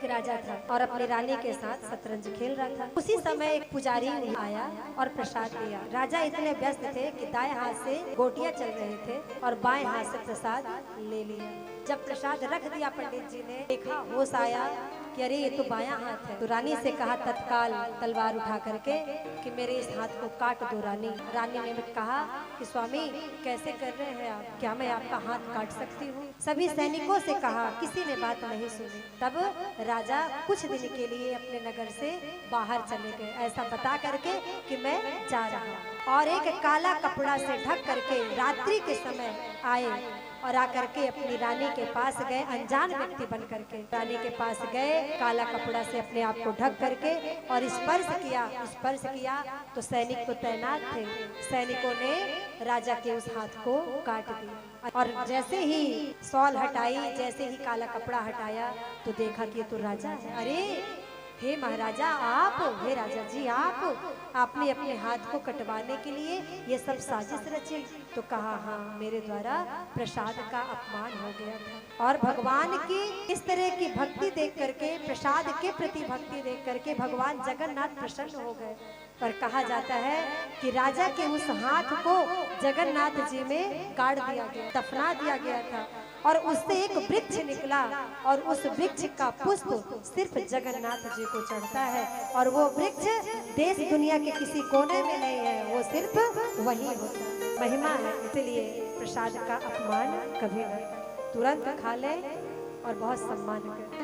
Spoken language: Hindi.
एक राजा था और अपनी रानी के साथ शतरंज खेल रहा था। उसी समय एक पुजारी आया और प्रसाद लिया। राजा इतने व्यस्त थे कि दाएं हाथ से गोटियां चल रहे थे और बाएं हाथ से प्रसाद ले लिया। जब प्रसाद रख दिया पंडित जी ने, देखा होश आया कि अरे ये तो बायां हाथ है। तो रानी से कहा तत्काल तलवार उठा करके कि मेरे इस हाथ को काट दो रानी। रानी ने कहा कि स्वामी कैसे कर रहे हैं आप, क्या मैं आपका हाथ काट सकती हूँ? सभी सैनिकों से कहा, किसी ने बात नहीं सुनी। तब राजा कुछ दिन के लिए अपने नगर से बाहर चले गए, ऐसा बता करके कि मैं जा रहा हूँ। और एक काला कपड़ा से ढक करके रात्रि के समय आए और आकर के अपनी रानी के पास गए, अनजान व्यक्ति बन करके रानी के पास गए, काला कपड़ा से अपने आप को ढक करके और स्पर्श किया तो सैनिक तो तैनात थे। सैनिकों ने राजा के उस हाथ को काट दिया और जैसे ही शॉल हटाई, जैसे ही काला कपड़ा हटाया तो देखा कि ये तो राजा है। अरे हे महाराजा आप, हे राजा जी आपने अपने हाथ को कटवाने के लिए ये सब साजिश रची? तो कहा हाँ, मेरे द्वारा प्रसाद का अपमान हो गया था। और भगवान की इस तरह की भक्ति देख करके, प्रसाद के प्रति भक्ति देख करके भगवान जगन्नाथ प्रसन्न हो गए। पर कहा जाता है कि राजा के उस हाथ को जगन्नाथ जी में गाड़ दिया गया, दफना दिया गया था और उससे एक वृक्ष निकला और उस वृक्ष का पुष्प सिर्फ जगन्नाथ जी को चढ़ता है और वो वृक्ष देश दुनिया के किसी कोने में नहीं है, वो सिर्फ वही होता है। महिमा है, इसलिए प्रसाद का अपमान कभी न, तुरंत खा ले और बहुत सम्मान करें।